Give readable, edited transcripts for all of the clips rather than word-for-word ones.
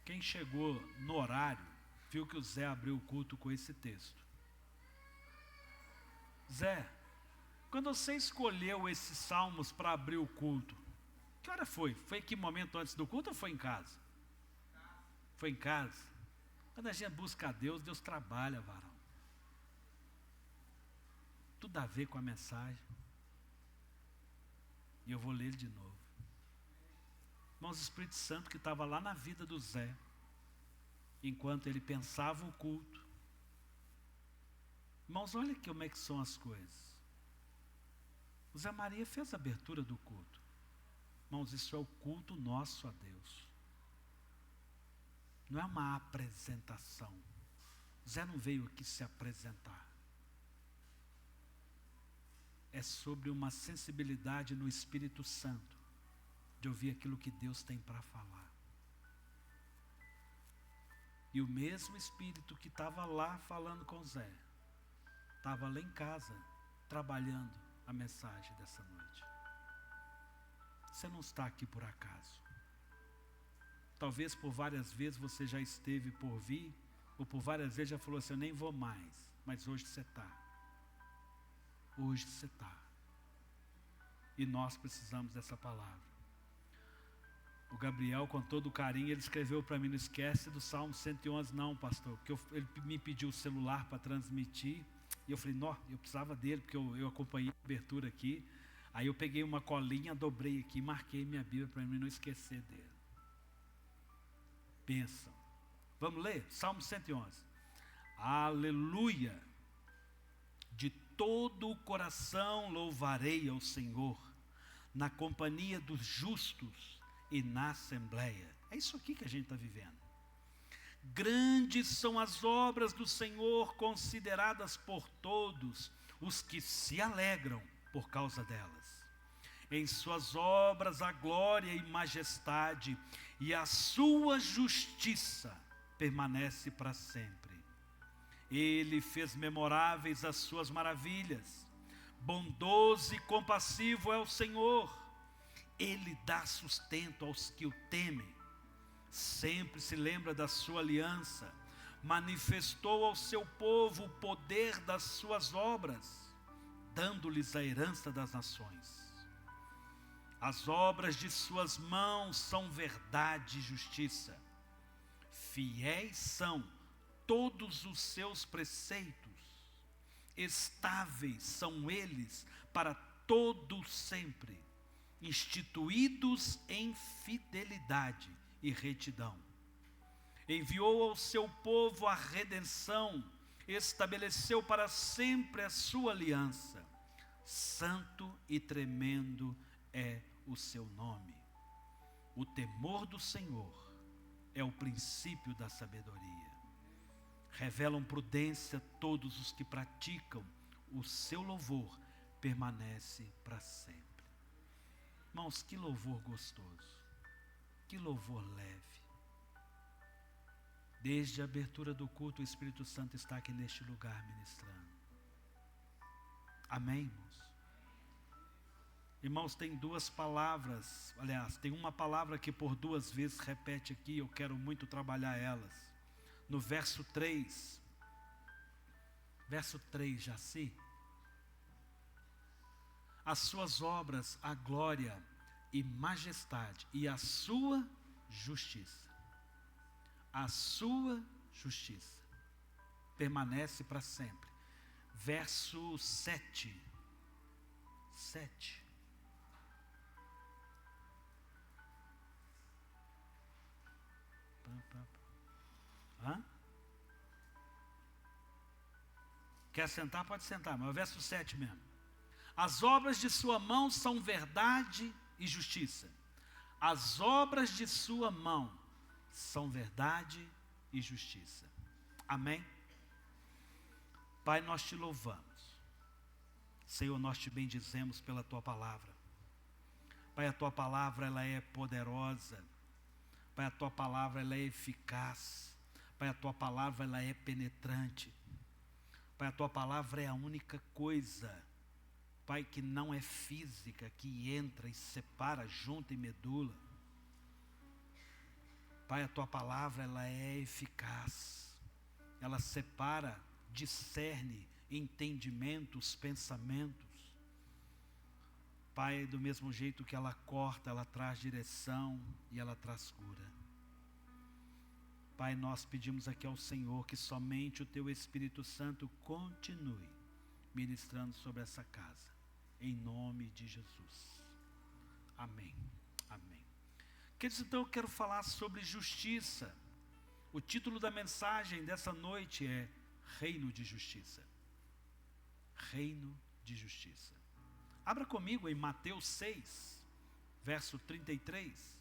Quem chegou no horário, viu que o Zé abriu o culto com esse texto. Zé, quando você escolheu esses salmos para abrir o culto, que hora foi? Foi em que momento antes do culto ou foi em casa? Foi em casa. Quando a gente busca a Deus, Deus trabalha, varão. Tudo a ver com a mensagem. E eu vou ler ele de novo. Irmãos, o Espírito Santo que estava lá na vida do Zé, enquanto ele pensava o culto. Irmãos, olha como é que são as coisas. O Zé Maria fez a abertura do culto. Irmãos, isso é o culto nosso a Deus. Não é uma apresentação. O Zé não veio aqui se apresentar. É sobre uma sensibilidade no Espírito Santo, de ouvir aquilo que Deus tem para falar. E o mesmo Espírito que estava lá falando com Zé, estava lá em casa, trabalhando a mensagem dessa noite. Você não está aqui por acaso. Talvez por várias vezes você já esteve por vir, ou por várias vezes já falou assim, eu nem vou mais, mas hoje você está. Hoje você está. E nós precisamos dessa palavra. O Gabriel, com todo carinho, ele escreveu para mim, não esquece do Salmo 111 não, pastor, porque ele me pediu o celular para transmitir, e eu falei, não, eu precisava dele, porque eu acompanhei a abertura aqui, aí eu peguei uma colinha, dobrei aqui, marquei minha Bíblia para mim não esquecer dele. Bênção. Vamos ler? Salmo 111. Aleluia! De todo o coração louvarei ao Senhor, na companhia dos justos e na assembleia. É isso aqui que a gente está vivendo. Grandes são as obras do Senhor, consideradas por todos os que se alegram por causa delas. Em suas obras a glória e majestade, e a sua justiça permanece para sempre. Ele fez memoráveis as suas maravilhas. Bondoso e compassivo é o Senhor. Ele dá sustento aos que o temem. Sempre se lembra da sua aliança. Manifestou ao seu povo o poder das suas obras, dando-lhes a herança das nações. As obras de suas mãos são verdade e justiça. Fiéis são todos os seus preceitos. Estáveis são eles para todo sempre, instituídos em fidelidade e retidão. Enviou ao seu povo a redenção, estabeleceu para sempre a sua aliança. Santo e tremendo é o seu nome. O temor do Senhor é o princípio da sabedoria. Revelam prudência todos os que praticam. O seu louvor permanece para sempre. Irmãos, que louvor gostoso. Que louvor leve. Desde a abertura do culto, o Espírito Santo está aqui neste lugar ministrando. Amém, irmãos? Irmãos, tem duas palavras, aliás, tem uma palavra que por duas vezes repete aqui, eu quero muito trabalhar elas. No verso 3, Jaci. As suas obras, a glória e majestade, e a sua justiça. A sua justiça permanece para sempre. Verso 7. Hã? Quer sentar? Pode sentar, mas é o verso 7 mesmo. As obras de sua mão são verdade e justiça. As obras de sua mão são verdade e justiça. Amém? Pai, nós te louvamos. Senhor, nós te bendizemos pela tua palavra. Pai, a tua palavra ela é poderosa. Pai, a tua palavra ela é eficaz. Pai, a tua palavra ela é penetrante. Pai, a tua palavra é a única coisa, Pai, que não é física, que entra e separa, junta e medula. Pai, a tua palavra, ela é eficaz. Ela separa, discerne entendimentos, pensamentos. Pai, do mesmo jeito que ela corta, ela traz direção e ela traz cura. Pai, nós pedimos aqui ao Senhor que somente o Teu Espírito Santo continue ministrando sobre essa casa, em nome de Jesus. Amém. Amém. Queridos, então eu quero falar sobre justiça. O título da mensagem dessa noite é Reino de Justiça. Reino de Justiça. Abra comigo em Mateus 6, verso 33.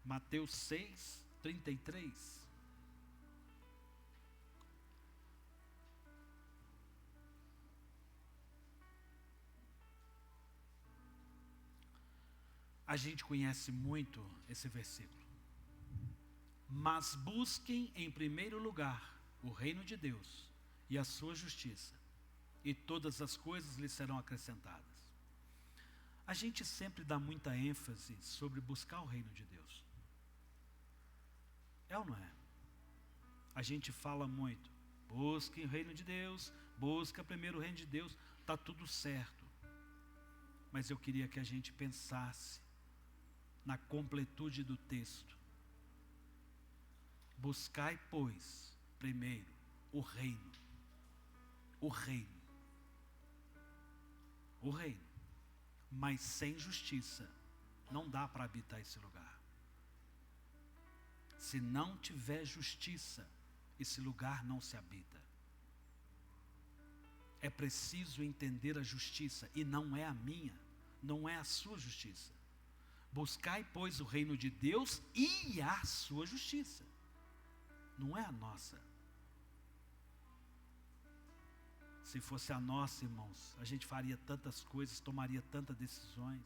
Mateus 6, 33. A gente conhece muito esse versículo. Mas busquem em primeiro lugar o reino de Deus e a sua justiça, e todas as coisas lhe serão acrescentadas. A gente sempre dá muita ênfase sobre buscar o reino de Deus. É ou não é? A gente fala muito, busque o reino de Deus, busca primeiro o reino de Deus, está tudo certo. Mas eu queria que a gente pensasse na completude do texto. Buscai, pois, primeiro o reino. O reino. O reino. Mas sem justiça não dá para habitar esse lugar. Se não tiver justiça, esse lugar não se habita. É preciso entender a justiça, e não é a minha, não é a sua justiça. Buscai, pois, o reino de Deus e a sua justiça. Não é a nossa. Se fosse a nossa, irmãos, a gente faria tantas coisas, tomaria tantas decisões,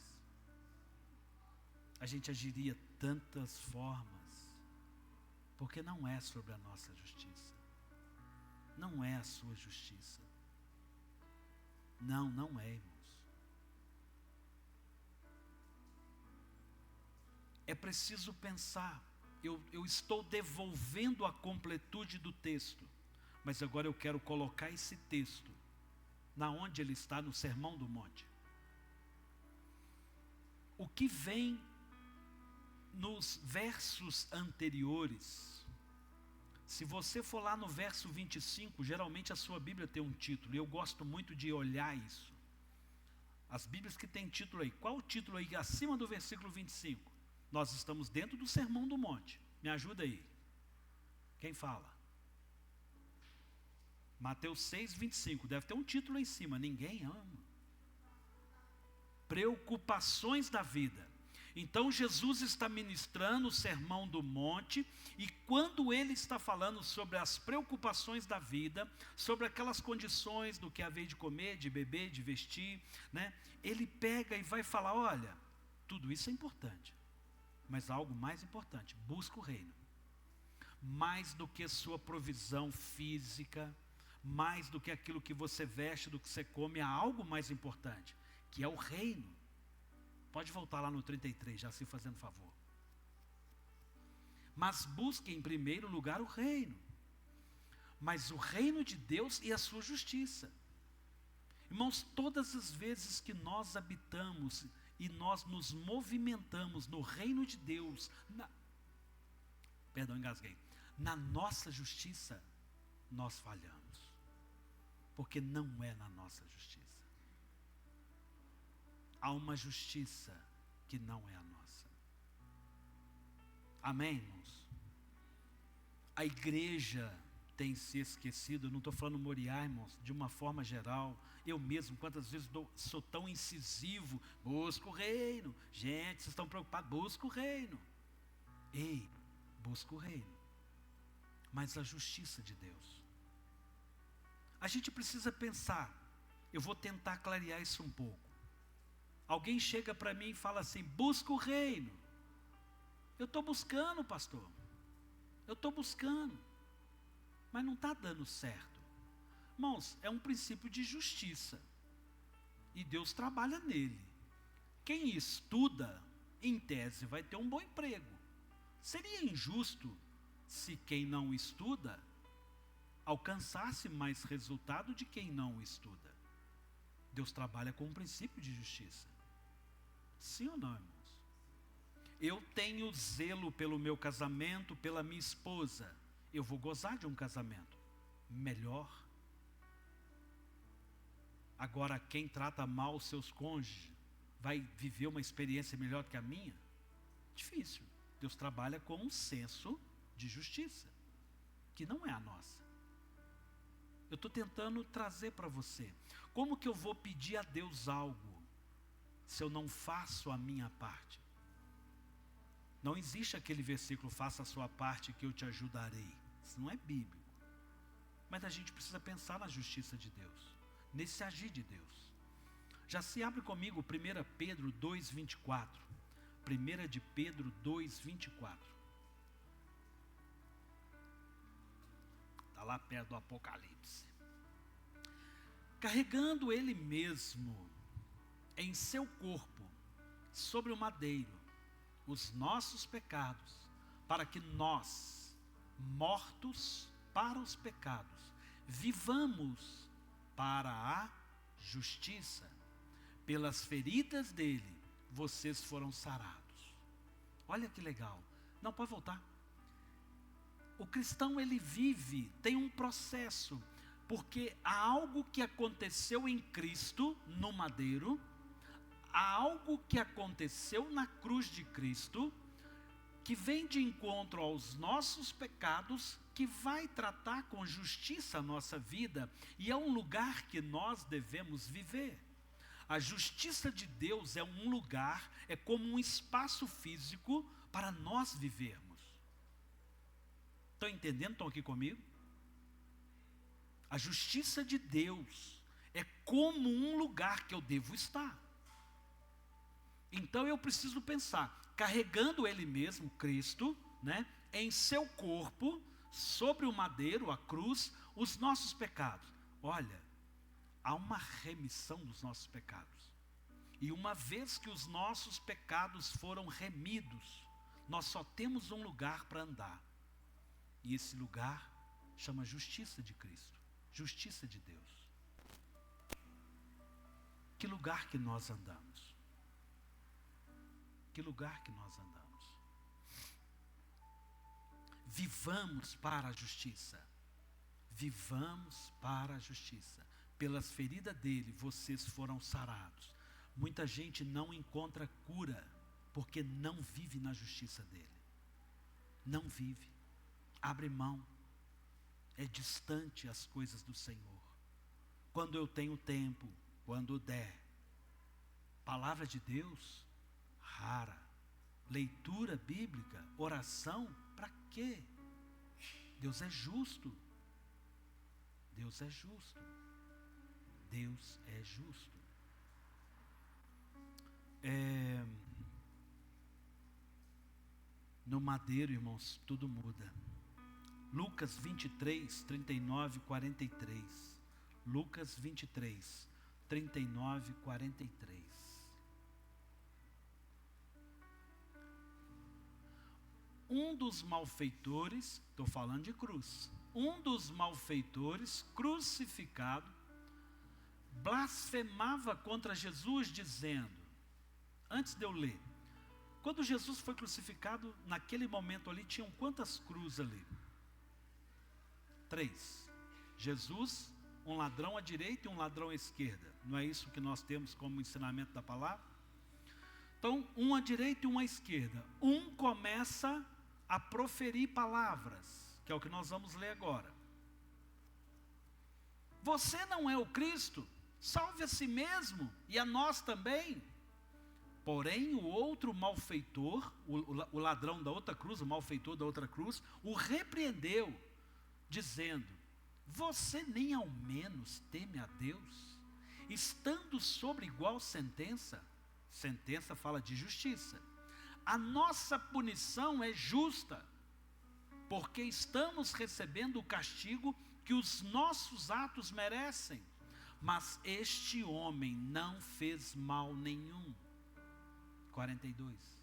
a gente agiria tantas formas, porque não é sobre a nossa justiça, não é a sua justiça. Não, não é, irmãos. É preciso pensar. Eu estou devolvendo a completude do texto, mas agora eu quero colocar esse texto na onde ele está, no Sermão do Monte. O que vem nos versos anteriores, se você for lá no verso 25, geralmente a sua Bíblia tem um título, e eu gosto muito de olhar isso. As Bíblias que tem título aí, qual o título aí acima do versículo 25? Nós estamos dentro do Sermão do Monte. Me ajuda aí. Quem fala? Mateus 6, 25. Deve ter um título aí em cima. Ninguém ama. Preocupações da vida. Então Jesus está ministrando o Sermão do Monte, e quando ele está falando sobre as preocupações da vida, sobre aquelas condições do que haver de comer, de beber, de vestir, né? Ele pega e vai falar, olha, tudo isso é importante, mas algo mais importante, busca o reino. Mais do que sua provisão física, mais do que aquilo que você veste, do que você come, há algo mais importante, que é o reino. Pode voltar lá no 33, já se fazendo favor. Mas busque em primeiro lugar o reino. Mas o reino de Deus e a sua justiça. Irmãos, todas as vezes que nós habitamos e nós nos movimentamos no reino de Deus, engasguei. Na nossa justiça, nós falhamos. Porque não é na nossa justiça. Há uma justiça que não é a nossa. Amém, irmãos? A igreja tem se esquecido, eu não estou falando Moriá, irmãos, de uma forma geral. Eu mesmo, quantas vezes sou tão incisivo, busco o reino. Gente, vocês estão preocupados, busca o reino. Ei, busca o reino. Mas a justiça de Deus. A gente precisa pensar, eu vou tentar clarear isso um pouco. Alguém chega para mim e fala assim, busca o reino. Eu estou buscando, pastor. Eu estou buscando. Mas não está dando certo. Irmãos, é um princípio de justiça. E Deus trabalha nele. Quem estuda, em tese, vai ter um bom emprego. Seria injusto se quem não estuda alcançasse mais resultado de quem não estuda. Deus trabalha com um princípio de justiça. Sim ou não, irmãos? Eu tenho zelo pelo meu casamento, pela minha esposa. Eu vou gozar de um casamento melhor. Agora, quem trata mal os seus cônjuges vai viver uma experiência melhor que a minha? Difícil. Deus trabalha com um senso de justiça, que não é a nossa. Eu estou tentando trazer para você. Como que eu vou pedir a Deus algo se eu não faço a minha parte? Não existe aquele versículo, faça a sua parte que eu te ajudarei. Isso não é bíblico. Mas a gente precisa pensar na justiça de Deus, nesse agir de Deus. Já se abre comigo 1 Pedro 2,24. 1 de Pedro 2,24. Está lá perto do Apocalipse. Carregando ele mesmo em seu corpo, sobre o madeiro, os nossos pecados, para que nós, mortos para os pecados, vivamos para a justiça. Pelas feridas dele, vocês foram sarados. Olha que legal. Não, pode voltar. O cristão, ele vive, tem um processo, porque há algo que aconteceu em Cristo, no madeiro, há algo que aconteceu na cruz de Cristo, que vem de encontro aos nossos pecados, que vai tratar com justiça a nossa vida, e é um lugar que nós devemos viver. A justiça de Deus é um lugar, é como um espaço físico para nós vivermos. Estão entendendo? Estão aqui comigo? A justiça de Deus é como um lugar que eu devo estar. Então eu preciso pensar, carregando ele mesmo, Cristo, né, em seu corpo, sobre o madeiro, a cruz, os nossos pecados. Olha, há uma remissão dos nossos pecados. E uma vez que os nossos pecados foram remidos, nós só temos um lugar para andar. E esse lugar chama justiça de Cristo, justiça de Deus. Que lugar que nós andamos? Que lugar que nós andamos? Vivamos para a justiça. Vivamos para a justiça. Pelas feridas dele, vocês foram sarados. Muita gente não encontra cura, porque não vive na justiça dele. Não vive. Abre mão. É distante as coisas do Senhor. Quando eu tenho tempo, quando der. Palavra de Deus, rara. Leitura bíblica, oração, para quê? Deus é justo. Deus é justo. Deus é justo. No madeiro, irmãos, tudo muda. Lucas 23, 39, 43. Lucas 23, 39, 43. Um dos malfeitores, estou falando de cruz, um dos malfeitores crucificado, blasfemava contra Jesus, dizendo, antes de eu ler, quando Jesus foi crucificado, naquele momento ali, tinham quantas cruzes ali? 3. Jesus, um ladrão à direita e um ladrão à esquerda. Não é isso que nós temos como ensinamento da palavra? Então, um à direita e um à esquerda. Um começa a proferir palavras, que é o que nós vamos ler agora. Você não é o Cristo? Salve a si mesmo e a nós também. Porém, o outro malfeitor, o ladrão da outra cruz, o malfeitor da outra cruz, o repreendeu, dizendo, você nem ao menos teme a Deus, estando sobre igual sentença, sentença fala de justiça, a nossa punição é justa, porque estamos recebendo o castigo que os nossos atos merecem, mas este homem não fez mal nenhum. 42.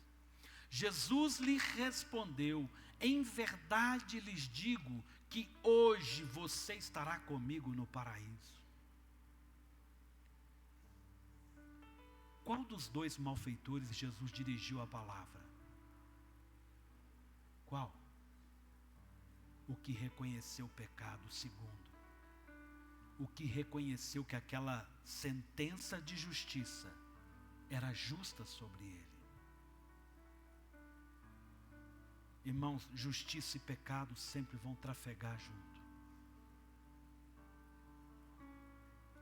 Jesus lhe respondeu: em verdade lhes digo que hoje você estará comigo no paraíso. Qual dos dois malfeitores Jesus dirigiu a palavra? Qual? O que reconheceu o pecado, segundo. O que reconheceu que aquela sentença de justiça era justa sobre ele. Irmãos, justiça e pecado sempre vão trafegar junto.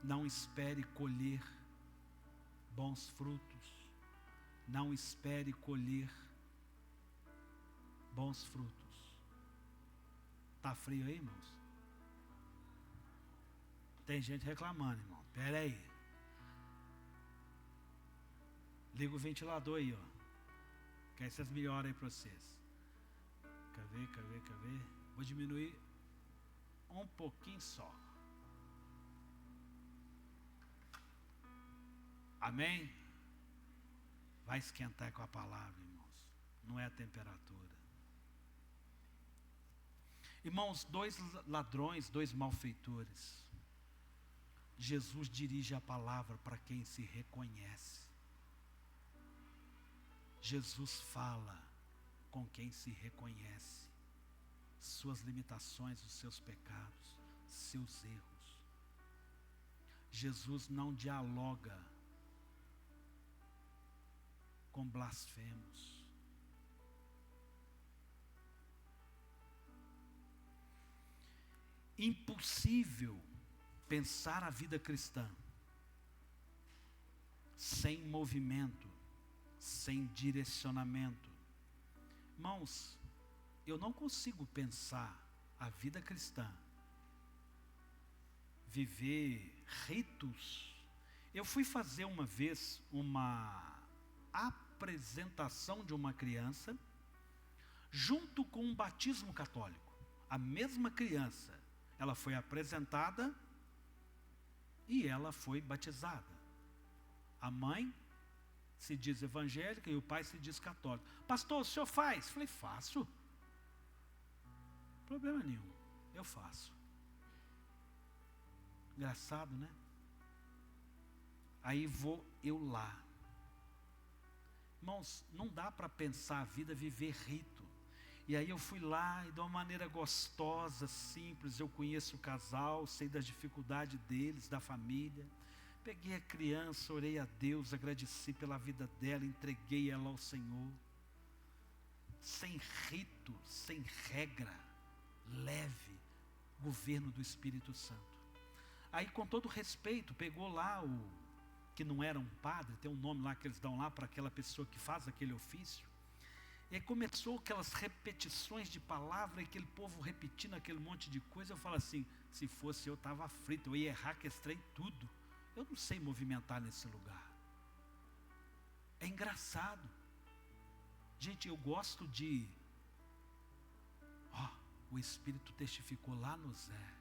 Não espere colher bons frutos. Não espere colher bons frutos. Está frio aí, irmãos? Tem gente reclamando, irmão. Espera aí. Liga o ventilador aí, ó. Que aí vocês melhoram aí para vocês. Quer ver? Vou diminuir um pouquinho só. Amém? Vai esquentar com a palavra, irmãos. Não é a temperatura. Irmãos, dois ladrões, dois malfeitores. Jesus dirige a palavra para quem se reconhece. Jesus fala com quem se reconhece suas limitações, os seus pecados, seus erros. Jesus não dialoga com blasfemos. Impossível pensar a vida cristã sem movimento, sem direcionamento. Irmãos, eu não consigo pensar a vida cristã, viver ritos. Eu fui fazer uma vez uma apresentação de uma criança junto com um batismo católico. A mesma criança, ela foi apresentada e ela foi batizada. A mãe se diz evangélica e o pai se diz católico. Pastor, o senhor faz? Falei, faço. Problema nenhum, eu faço. Engraçado, né? Aí vou eu lá. Irmãos, não dá para pensar a vida, viver rito. E aí eu fui lá e de uma maneira gostosa, simples, eu conheço o casal, sei das dificuldades deles, da família. Peguei a criança, orei a Deus, agradeci pela vida dela, entreguei ela ao Senhor. Sem rito, sem regra, leve, governo do Espírito Santo. Aí, com todo respeito, pegou lá o que não era um padre, tem um nome lá que eles dão lá para aquela pessoa que faz aquele ofício. E aí começou aquelas repetições de palavra, e aquele povo repetindo aquele monte de coisa. Eu falo assim, se fosse eu estava frito, eu ia errar que trem tudo. Eu não sei movimentar nesse lugar. É engraçado. Gente, eu gosto de... o Espírito testificou lá no Zé.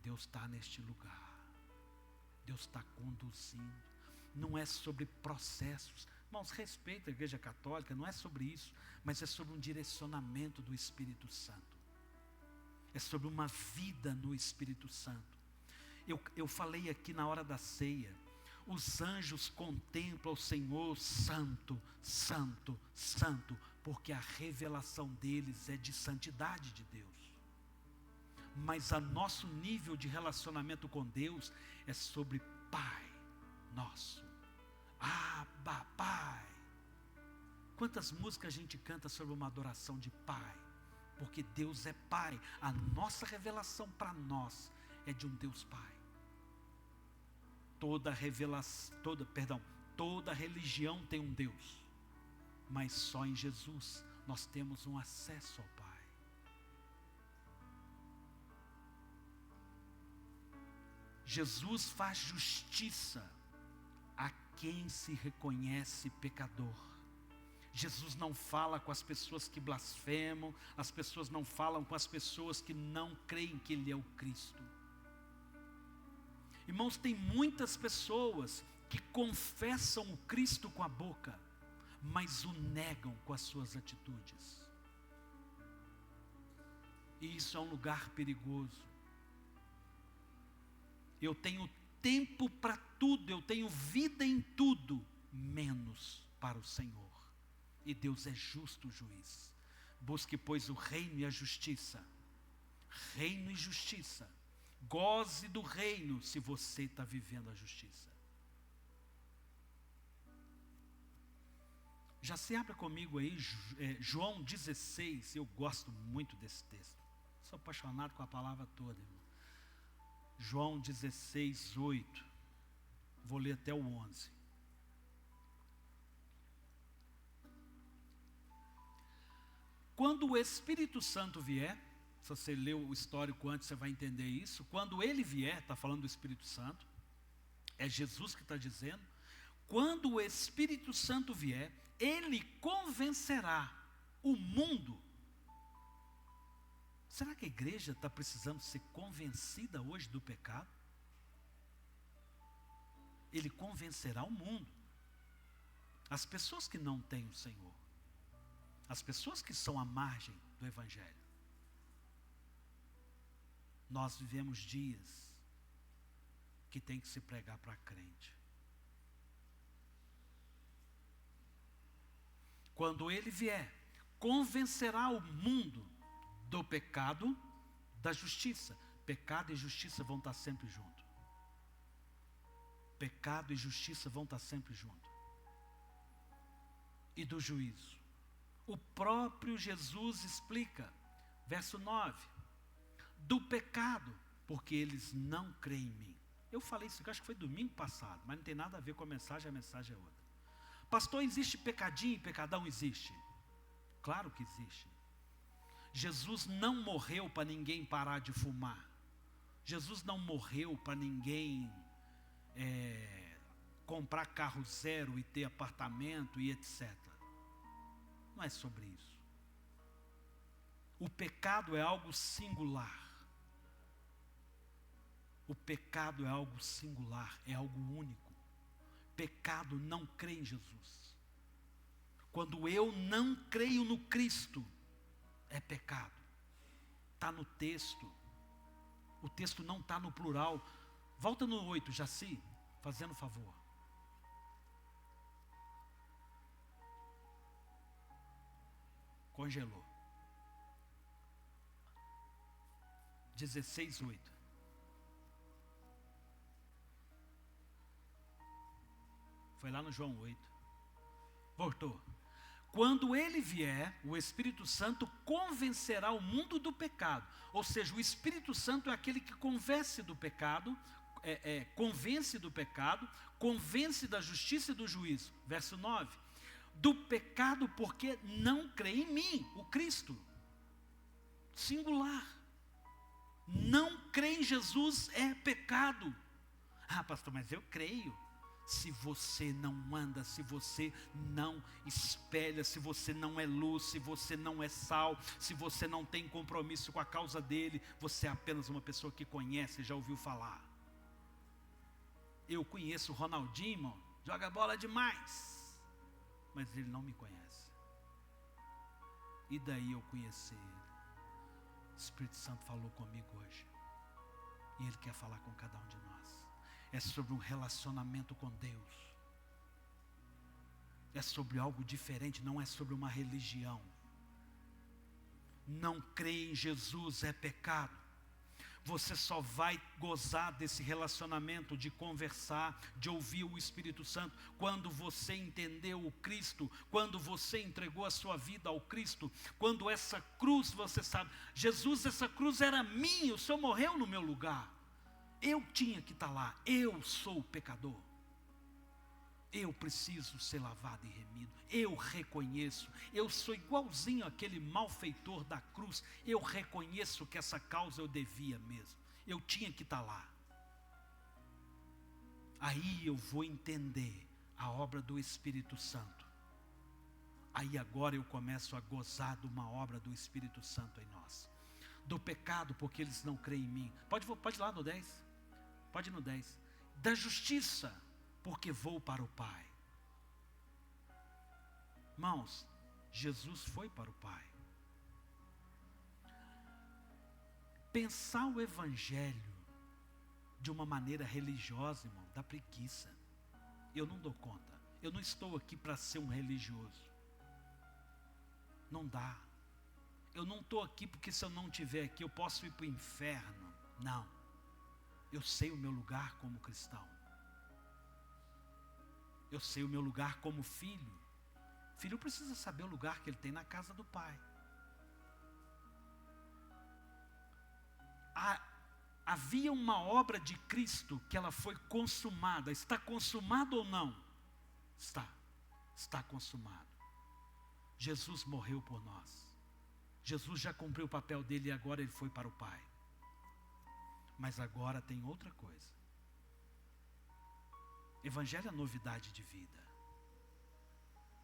Deus está neste lugar. Deus está conduzindo. Não é sobre processos. Irmãos, respeita a Igreja Católica, não é sobre isso, mas é sobre um direcionamento do Espírito Santo. É sobre uma vida no Espírito Santo. Eu falei aqui na hora da ceia, os anjos contemplam o Senhor santo, santo, santo, porque a revelação deles é de santidade de Deus. Mas a nosso nível de relacionamento com Deus é sobre Pai nosso. Abba, Pai. Quantas músicas a gente canta sobre uma adoração de Pai? Porque Deus é Pai. A nossa revelação para nós é de um Deus Pai. Toda religião tem um Deus, mas só em Jesus nós temos um acesso ao Pai. Jesus faz justiça a quem se reconhece pecador. Jesus não fala com as pessoas que blasfemam, as pessoas não falam com as pessoas que não creem que Ele é o Cristo. Irmãos, tem muitas pessoas que confessam o Cristo com a boca, mas o negam com as suas atitudes. E isso é um lugar perigoso. Eu tenho tempo para tudo, eu tenho vida em tudo, menos para o Senhor. E Deus é justo juiz. Busque, pois, o reino e a justiça. Reino e justiça. Goze do reino se você está vivendo a justiça. Já se abra comigo aí, João 16, eu gosto muito desse texto. Sou apaixonado com a palavra toda, irmão. João 16, 8. Vou ler até o 11. Quando o Espírito Santo vier, se você leu o histórico antes, você vai entender isso. Quando ele vier, está falando do Espírito Santo, é Jesus que está dizendo. Quando o Espírito Santo vier, ele convencerá o mundo. Será que a igreja está precisando ser convencida hoje do pecado? Ele convencerá o mundo. As pessoas que não têm o Senhor. As pessoas que são à margem do Evangelho. Nós vivemos dias que tem que se pregar para crente. Quando ele vier, convencerá o mundo do pecado, da justiça. Pecado e justiça vão estar sempre juntos. Pecado e justiça vão estar sempre juntos. E do juízo. O próprio Jesus explica, verso 9, do pecado, porque eles não creem em mim. Eu falei isso, acho que foi domingo passado, mas não tem nada a ver com a mensagem é outra. Pastor, existe pecadinho e pecadão? Existe. Claro que existe. Jesus não morreu para ninguém parar de fumar. Jesus não morreu para ninguém comprar carro zero e ter apartamento e etc. Não é sobre isso. O pecado é algo singular. O pecado é algo singular, é algo único. Pecado não crê em Jesus. Quando eu não creio no Cristo, é pecado. Está no texto. O texto não está no plural. Volta no 8, Jaci, fazendo favor. Congelou. 16, 8. Foi lá no João 8. Voltou. Quando ele vier, o Espírito Santo convencerá o mundo do pecado. Ou seja, o Espírito Santo é aquele que convence do pecado, convence do pecado, convence da justiça e do juízo. Verso 9. Do pecado porque não crê em mim, o Cristo. Singular. Não crê em Jesus é pecado. Ah, pastor, mas eu creio. Se você não anda, se você não espelha, se você não é luz, se você não é sal, se você não tem compromisso com a causa dele, você é apenas uma pessoa que conhece, já ouviu falar. Eu conheço o Ronaldinho, irmão, joga bola demais, mas ele não me conhece. E daí eu conhecer ele? O Espírito Santo falou comigo hoje, e ele quer falar com cada um de nós. É sobre um relacionamento com Deus. É sobre algo diferente, não é sobre uma religião. Não crer em Jesus é pecado. Você só vai gozar desse relacionamento, de conversar, de ouvir o Espírito Santo, quando você entendeu o Cristo, quando você entregou a sua vida ao Cristo, quando essa cruz, você sabe, Jesus, essa cruz era minha, o Senhor morreu no meu lugar. Eu tinha que estar lá, eu sou pecador. Eu preciso ser lavado e remido. Eu reconheço, eu sou igualzinho àquele malfeitor da cruz. Eu reconheço que essa causa eu devia mesmo. Eu tinha que estar lá. Aí eu vou entender a obra do Espírito Santo. Aí agora eu começo a gozar de uma obra do Espírito Santo em nós. Do pecado, porque eles não creem em mim. Pode ir lá no 10. Pode ir no 10. Da justiça, porque vou para o Pai. Irmãos, Jesus foi para o Pai. Pensar o Evangelho de uma maneira religiosa, irmão, dá preguiça. Eu não dou conta. Eu não estou aqui para ser um religioso. Não dá. Eu não estou aqui porque se eu não estiver aqui eu posso ir para o inferno. Não. Eu sei o meu lugar como cristão. Eu sei o meu lugar como filho. Filho precisa saber o lugar que ele tem na casa do pai. Havia uma obra de Cristo que ela foi consumada. Está consumado ou não? Está consumado. Jesus morreu por nós. Jesus já cumpriu o papel dele e agora ele foi para o Pai. Mas agora tem outra coisa. Evangelho é novidade de vida.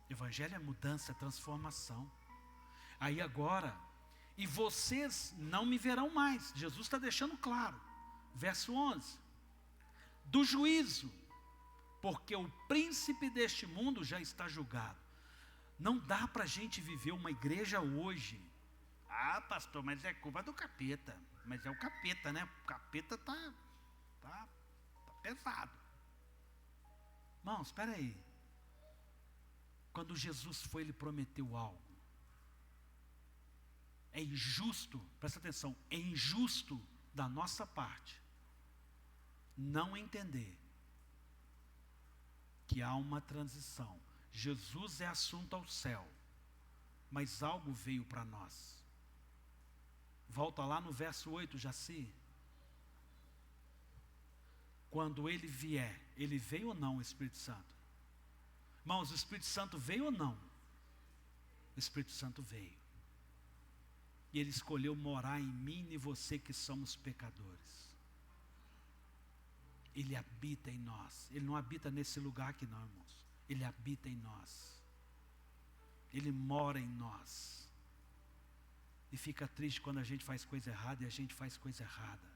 Evangelho é mudança, é transformação. Aí agora, e vocês não me verão mais. Jesus está deixando claro. Verso 11. Do juízo, porque o príncipe deste mundo já está julgado. Não dá para a gente viver uma igreja hoje. Ah, pastor, mas é culpa do capeta. Mas é o capeta, né? O capeta tá pesado. Irmãos, espera aí. Quando Jesus foi, ele prometeu algo. É injusto, presta atenção, é injusto da nossa parte não entender que há uma transição. Jesus é assunto ao céu, mas algo veio para nós. Volta lá no verso 8, Jaci. Quando ele vier, ele veio ou não, o Espírito Santo? Irmãos, o Espírito Santo veio ou não? O Espírito Santo veio. E ele escolheu morar em mim e você que somos pecadores. Ele habita em nós. Ele não habita nesse lugar aqui não, irmãos. Ele habita em nós. Ele mora em nós. E fica triste quando a gente faz coisa errada e a gente faz coisa errada.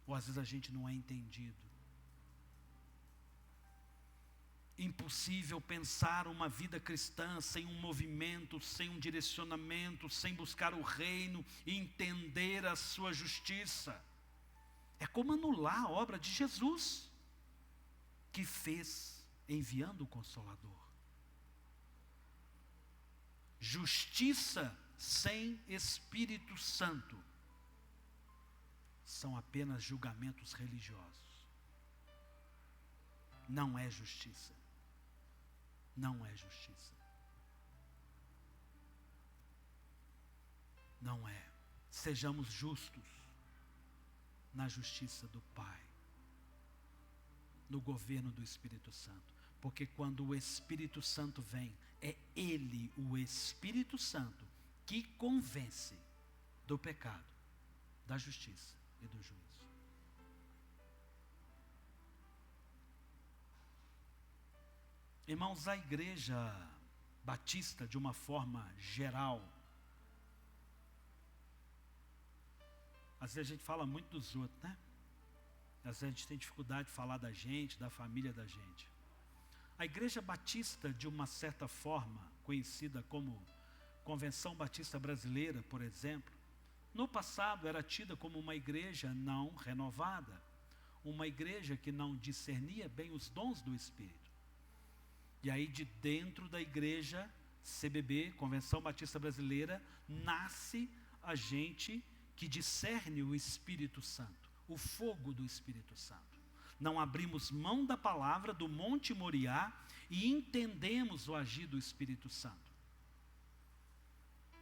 Ou às vezes a gente não é entendido. Impossível pensar uma vida cristã sem um movimento, sem um direcionamento, sem buscar o reino e entender a sua justiça. É como anular a obra de Jesus, que fez enviando o Consolador. Justiça sem Espírito Santo são apenas julgamentos religiosos. Não é justiça. Não é justiça. Não é. Sejamos justos na justiça do Pai, no governo do Espírito Santo. Porque quando o Espírito Santo vem, é Ele, o Espírito Santo, que convence do pecado, da justiça e do juízo. Irmãos, a igreja batista, de uma forma geral, às vezes a gente fala muito dos outros, né? Às vezes a gente tem dificuldade de falar da gente, da família da gente. A igreja batista, de uma certa forma, conhecida como Convenção Batista Brasileira, por exemplo, no passado era tida como uma igreja não renovada, uma igreja que não discernia bem os dons do Espírito. E aí de dentro da igreja CBB, Convenção Batista Brasileira, nasce a gente que discerne o Espírito Santo, o fogo do Espírito Santo. Não abrimos mão da palavra do Monte Moriá e entendemos o agir do Espírito Santo.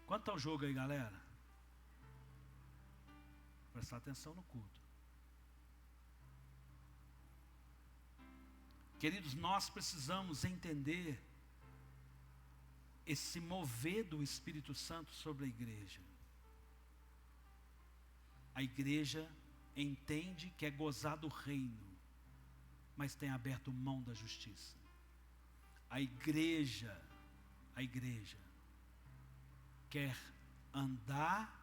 Quanto ao jogo aí, galera? Prestar atenção no culto. Queridos, nós precisamos entender esse mover do Espírito Santo sobre a igreja. A igreja entende que é gozar do reino, mas tem aberto mão da justiça. A igreja quer andar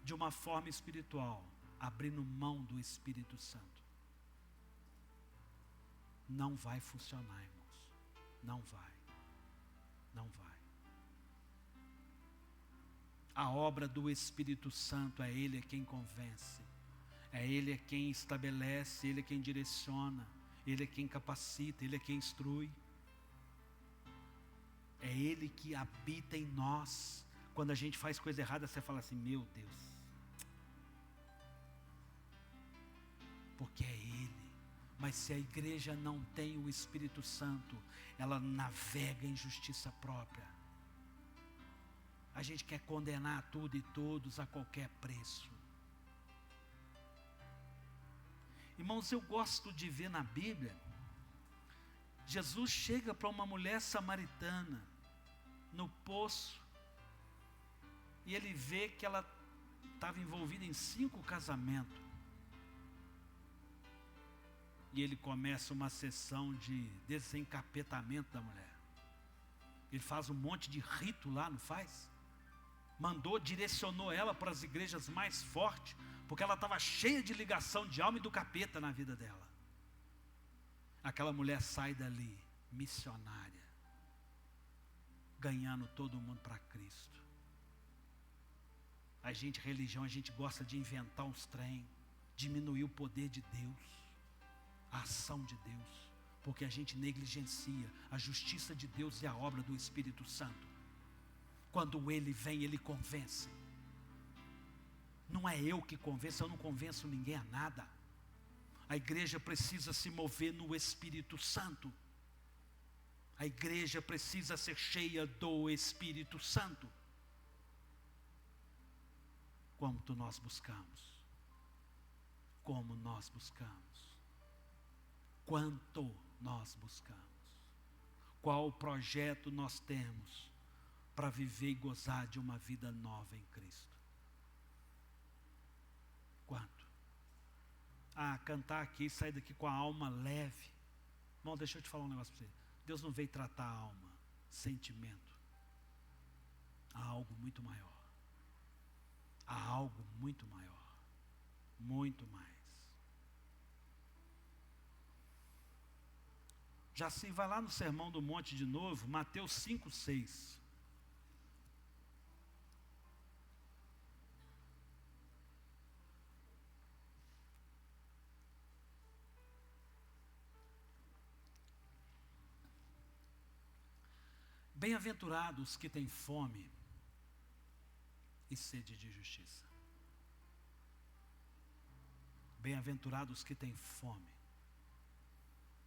de uma forma espiritual, abrindo mão do Espírito Santo. Não vai funcionar, irmãos. Não vai. Não vai. A obra do Espírito Santo, é Ele quem convence. É Ele quem estabelece, Ele é quem direciona, Ele é quem capacita, Ele é quem instrui. É Ele que habita em nós. Quando a gente faz coisa errada, você fala assim, meu Deus. Porque é Ele. Mas se a igreja não tem o Espírito Santo, ela navega em justiça própria. A gente quer condenar tudo e todos a qualquer preço. Irmãos, eu gosto de ver na Bíblia, Jesus chega para uma mulher samaritana, no poço, e ele vê que ela estava envolvida em 5 casamentos. E ele começa uma sessão de desencapetamento da mulher. Ele faz um monte de rito lá, não faz? Direcionou ela para as igrejas mais fortes, porque ela estava cheia de ligação de alma e do capeta na vida dela. Aquela mulher sai dali, missionária, ganhando todo mundo para Cristo. Religião, a gente gosta de inventar uns trem, diminuir o poder de Deus, a ação de Deus, porque a gente negligencia a justiça de Deus e a obra do Espírito Santo. Quando Ele vem, Ele convence. Não é eu que convenço, eu não convenço ninguém a nada. A igreja precisa se mover no Espírito Santo. A igreja precisa ser cheia do Espírito Santo. Quanto nós buscamos? Como nós buscamos? Quanto nós buscamos? Qual projeto nós temos para viver e gozar de uma vida nova em Cristo? Quanto? Cantar aqui e sair daqui com a alma leve. Irmão, deixa eu te falar um negócio para você. Deus não veio tratar a alma, sentimento. Há algo muito maior. Há algo muito maior. Muito mais. Jaci, vai lá no Sermão do Monte de novo, Mateus 5:6. Bem-aventurados que têm fome e sede de justiça. Bem-aventurados que têm fome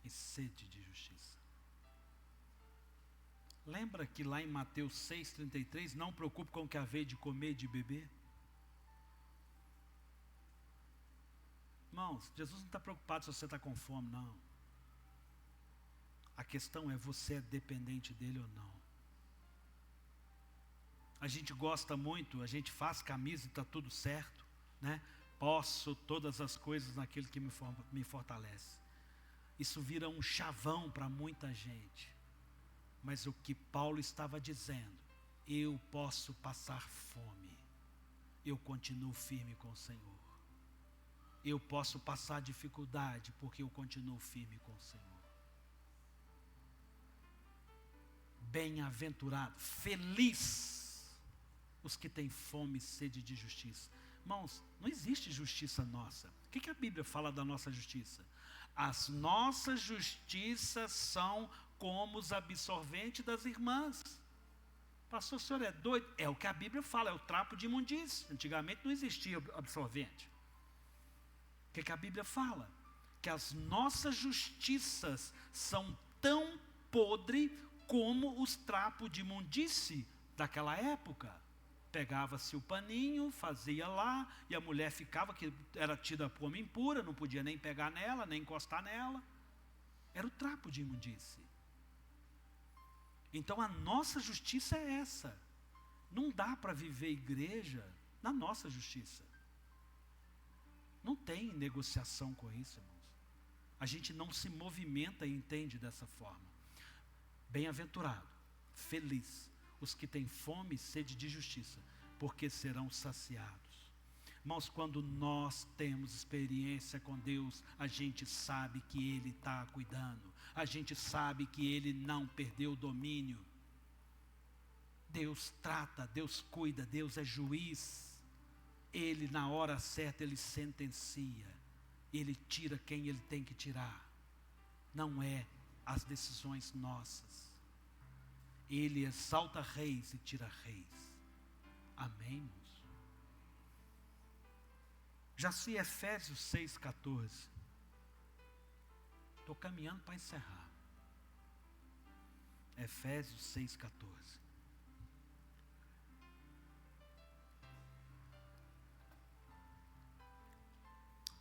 e sede de justiça. Lembra que lá em Mateus 6,33, não preocupe com o que haver de comer e de beber? Irmãos, Jesus não está preocupado se você está com fome, não. A questão é, você é dependente dele ou não? A gente gosta muito, a gente faz camisa e está tudo certo, né? Posso todas as coisas naquele que me fortalece. Isso vira um chavão para muita gente. Mas o que Paulo estava dizendo, eu posso passar fome, eu continuo firme com o Senhor. Eu posso passar dificuldade, porque eu continuo firme com o Senhor. Bem-aventurado, feliz os que têm fome e sede de justiça. Irmãos, não existe justiça nossa. O que a Bíblia fala da nossa justiça? As nossas justiças são como os absorventes das irmãs. Pastor, o senhor é doido? É o que a Bíblia fala, é o trapo de imundície. Antigamente não existia absorvente. O que a Bíblia fala? Que as nossas justiças são tão podres como os trapos de imundície daquela época. Pegava-se o paninho, fazia lá, e a mulher ficava, que era tida como impura, não podia nem pegar nela, nem encostar nela. Era o trapo de imundície. Então a nossa justiça é essa. Não dá para viver igreja na nossa justiça. Não tem negociação com isso, irmãos. A gente não se movimenta e entende dessa forma. Bem-aventurado, feliz, os que têm fome e sede de justiça, porque serão saciados. Irmãos, quando nós temos experiência com Deus, a gente sabe que Ele está cuidando, a gente sabe que Ele não perdeu o domínio. Deus trata, Deus cuida, Deus é juiz. Ele, na hora certa, Ele sentencia, Ele tira quem Ele tem que tirar. Não é as decisões nossas. Ele exalta reis e tira reis. Amém, irmãos? Já se Efésios 6,14. Estou caminhando para encerrar. Efésios 6,14.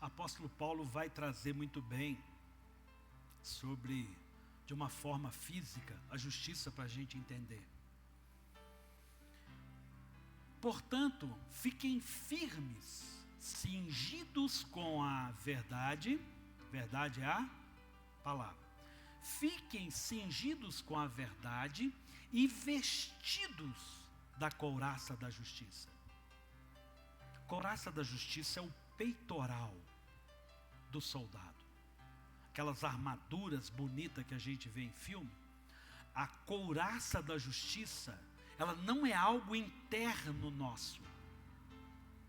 Apóstolo Paulo vai trazer muito bem sobre, de uma forma física, a justiça para a gente entender. Portanto, fiquem firmes, cingidos com a verdade. Verdade é a palavra. Fiquem cingidos com a verdade e vestidos da couraça da justiça. Couraça da justiça é o peitoral do soldado. Aquelas armaduras bonitas que a gente vê em filme. A couraça da justiça, ela não é algo interno nosso.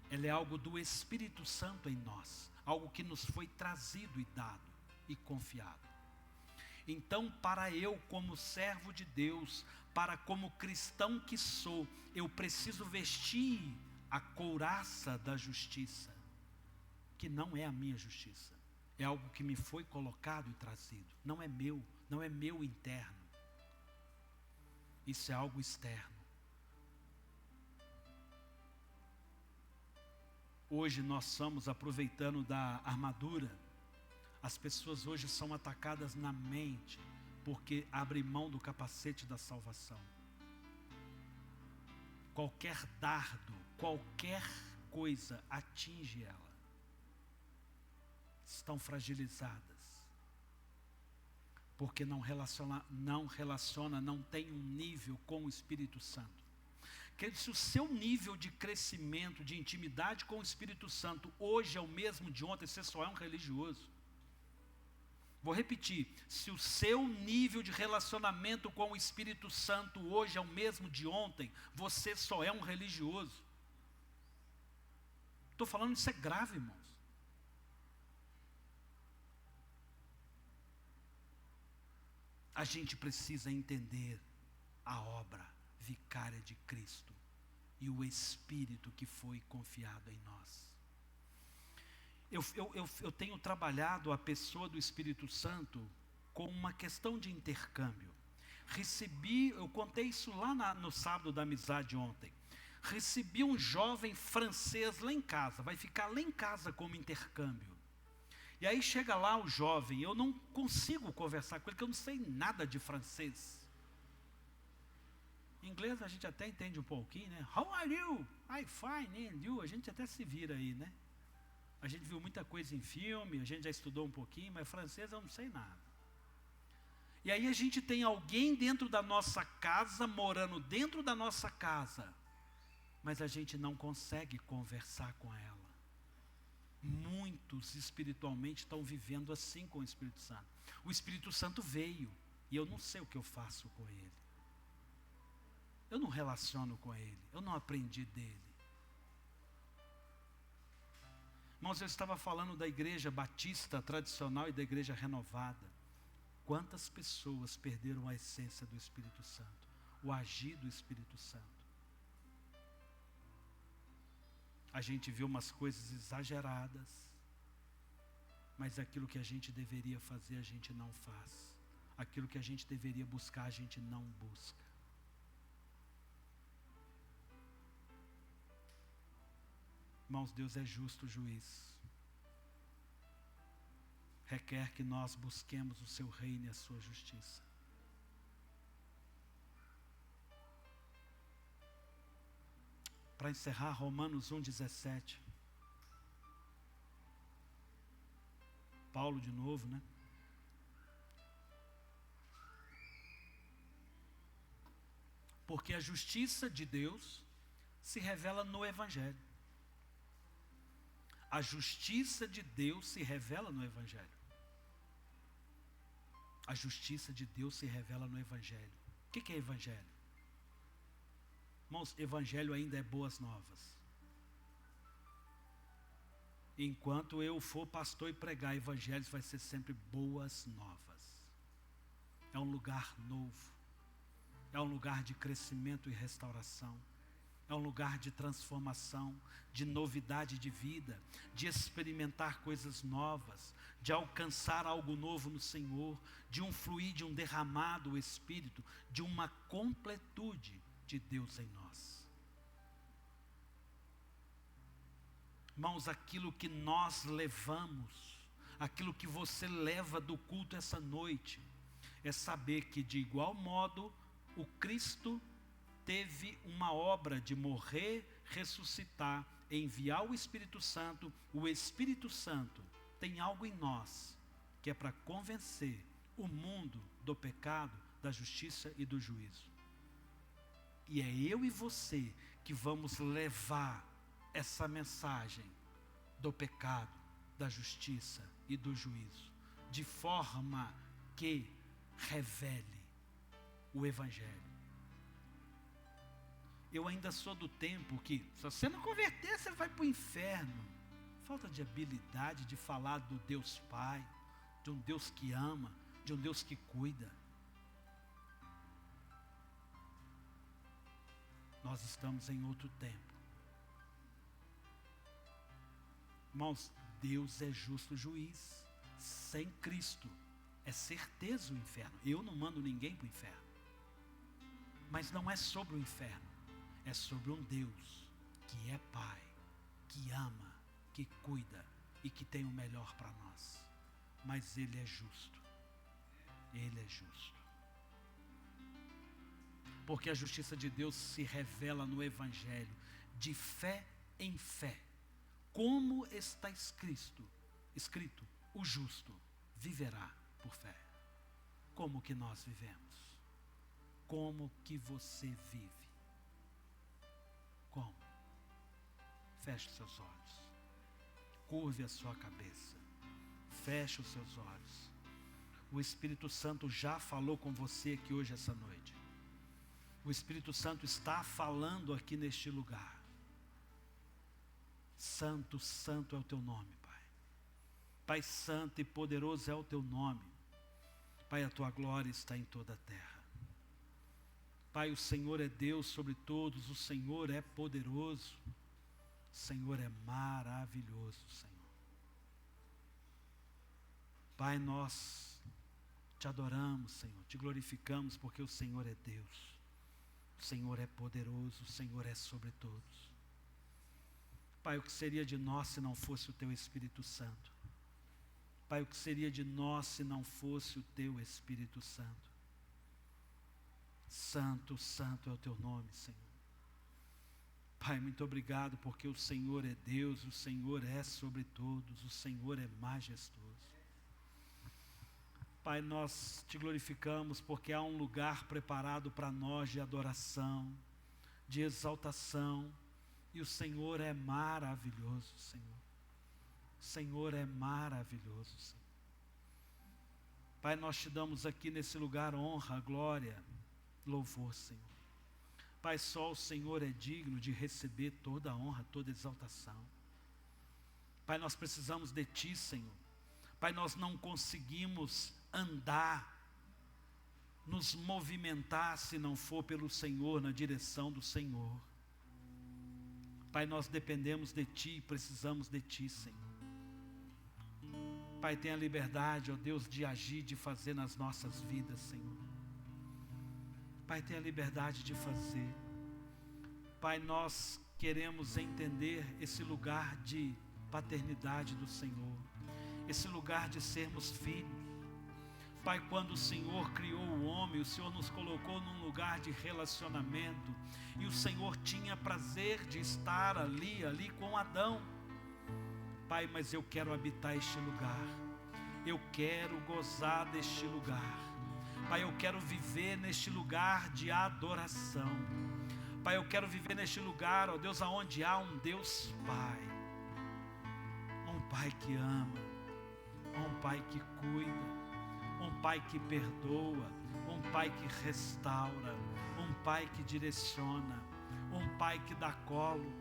Ela é algo do Espírito Santo em nós. Algo que nos foi trazido e dado e confiado. Então, para eu, como servo de Deus, para como cristão que sou, eu preciso vestir a couraça da justiça, que não é a minha justiça. É algo que me foi colocado e trazido. Não é meu interno. Isso é algo externo. Hoje nós estamos aproveitando da armadura. As pessoas hoje são atacadas na mente, porque abrem mão do capacete da salvação. Qualquer dardo, qualquer coisa atinge ela. Estão fragilizadas. Porque não tem um nível com o Espírito Santo. Se o seu nível de crescimento, de intimidade com o Espírito Santo hoje é o mesmo de ontem, você só é um religioso. Vou repetir, se o seu nível de relacionamento com o Espírito Santo hoje é o mesmo de ontem, você só é um religioso. Estou falando, isso é grave, irmãos. A gente precisa entender a obra vicária de Cristo e o Espírito que foi confiado em nós. Eu tenho trabalhado a pessoa do Espírito Santo com uma questão de intercâmbio. Eu contei isso lá no sábado da amizade ontem. Recebi um jovem francês lá em casa, vai ficar lá em casa como intercâmbio. E aí chega lá o jovem, eu não consigo conversar com ele, porque eu não sei nada de francês. Em inglês a gente até entende um pouquinho, né? How are you? I'm fine, and you? A gente até se vira aí, né? A gente viu muita coisa em filme, a gente já estudou um pouquinho, mas francês eu não sei nada. E aí a gente tem alguém dentro da nossa casa, morando dentro da nossa casa, mas a gente não consegue conversar com ela. Muitos espiritualmente estão vivendo assim com o Espírito Santo. O Espírito Santo veio e eu não sei o que eu faço com ele. Eu não relaciono com ele, eu não aprendi dele. Irmãos, eu estava falando da igreja batista tradicional e da igreja renovada. Quantas pessoas perderam a essência do Espírito Santo, o agir do Espírito Santo. A gente vê umas coisas exageradas, mas aquilo que a gente deveria fazer, a gente não faz. Aquilo que a gente deveria buscar, a gente não busca. Irmãos, Deus é justo juiz. Requer que nós busquemos o seu reino e a sua justiça. Para encerrar, Romanos 1,17. Paulo de novo, né? Porque a justiça de Deus se revela no Evangelho. A justiça de Deus se revela no Evangelho. A justiça de Deus se revela no Evangelho. O que é Evangelho? Irmãos, Evangelho ainda é boas novas. Enquanto eu for pastor e pregar evangelhos, vai ser sempre boas novas. É um lugar novo. É um lugar de crescimento e restauração. É um lugar de transformação, de novidade de vida, de experimentar coisas novas, de alcançar algo novo no Senhor, de um fluir, de um derramar do Espírito, de uma completude de Deus em nós. Irmãos, aquilo que nós levamos, aquilo que você leva do culto essa noite, é saber que de igual modo o Cristo teve uma obra de morrer, ressuscitar, enviar o Espírito Santo tem algo em nós que é para convencer o mundo do pecado, da justiça e do juízo. E é eu e você que vamos levar essa mensagem do pecado, da justiça e do juízo, de forma que revele o Evangelho. Eu ainda sou do tempo que, se você não converter, você vai para o inferno. Falta de habilidade de falar do Deus Pai, de um Deus que ama, de um Deus que cuida. Nós estamos em outro tempo. Irmãos, Deus é justo juiz. Sem Cristo é certeza o inferno. Eu não mando ninguém para o inferno. Mas não é sobre o inferno. É sobre um Deus que é Pai, que ama, que cuida e que tem o melhor para nós. Mas Ele é justo. Ele é justo. Porque a justiça de Deus se revela no Evangelho, de fé em fé. Como está escrito, o justo viverá por fé. Como que nós vivemos? Como que você vive? Como? Feche os seus olhos. Curve a sua cabeça. Feche os seus olhos. O Espírito Santo já falou com você aqui hoje, essa noite. O Espírito Santo está falando aqui neste lugar. Santo, santo é o teu nome, Pai. Pai santo e poderoso é o teu nome. Pai, a tua glória está em toda a terra. Pai, o Senhor é Deus sobre todos, o Senhor é poderoso, o Senhor é maravilhoso, Senhor. Pai, nós te adoramos, Senhor, te glorificamos porque o Senhor é Deus, o Senhor é poderoso, o Senhor é sobre todos. Pai, o que seria de nós se não fosse o Teu Espírito Santo? Pai, o que seria de nós se não fosse o Teu Espírito Santo? Santo, santo é o Teu nome, Senhor. Pai, muito obrigado porque o Senhor é Deus, o Senhor é sobre todos, o Senhor é majestoso. Pai, nós te glorificamos porque há um lugar preparado para nós de adoração, de exaltação. E o Senhor é maravilhoso, Senhor. O Senhor é maravilhoso, Senhor. Pai, nós te damos aqui nesse lugar honra, glória, louvor, Senhor. Pai, só o Senhor é digno de receber toda a honra, toda a exaltação. Pai, nós precisamos de Ti, Senhor. Pai, nós não conseguimos andar, nos movimentar se não for pelo Senhor, na direção do Senhor. Pai, nós dependemos de Ti, precisamos de Ti, Senhor. Pai, tenha liberdade, ó Deus, de agir, de fazer nas nossas vidas, Senhor. Pai, tenha liberdade de fazer. Pai, nós queremos entender esse lugar de paternidade do Senhor, esse lugar de sermos filhos. Pai, quando o Senhor criou o homem, o Senhor nos colocou num lugar de relacionamento, e o Senhor tinha prazer de estar ali com Adão. Pai, mas eu quero habitar este lugar, eu quero gozar deste lugar. Pai, eu quero viver neste lugar de adoração. Pai, eu quero viver neste lugar, ó Deus, aonde há um Deus Pai. Pai que ama, um Pai que cuida, um Pai que perdoa, um Pai que restaura, um Pai que direciona, um Pai que dá colo.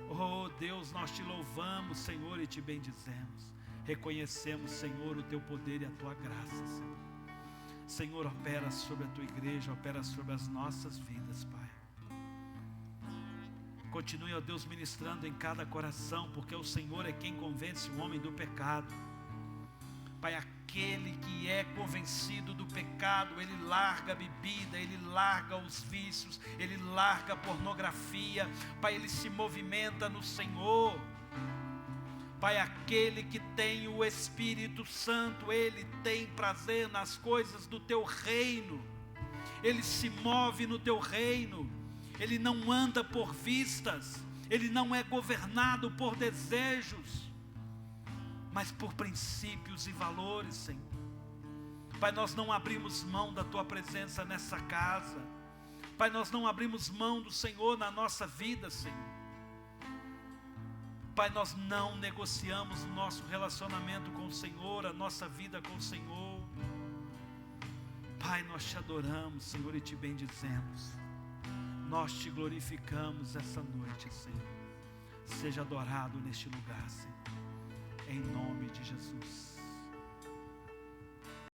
Oh Deus, nós te louvamos, Senhor, e te bendizemos. Reconhecemos, Senhor, o teu poder e a tua graça, Senhor. Senhor, opera sobre a tua igreja, opera sobre as nossas vidas, Pai. Continue, ó Deus, ministrando em cada coração, porque o Senhor é quem convence o homem do pecado. Pai, aquele que é convencido do pecado, ele larga a bebida, ele larga os vícios, ele larga a pornografia. Pai, ele se movimenta no Senhor. Pai, aquele que tem o Espírito Santo, ele tem prazer nas coisas do teu reino. Ele se move no teu reino. Ele não anda por vistas, ele não é governado por desejos, mas por princípios e valores, Senhor. Pai, nós não abrimos mão da tua presença nessa casa. Pai, nós não abrimos mão do Senhor na nossa vida, Senhor. Pai, nós não negociamos o nosso relacionamento com o Senhor, a nossa vida com o Senhor. Pai, nós te adoramos, Senhor, e te bendizemos. Nós te glorificamos essa noite, Senhor. Seja adorado neste lugar, Senhor. Em nome de Jesus.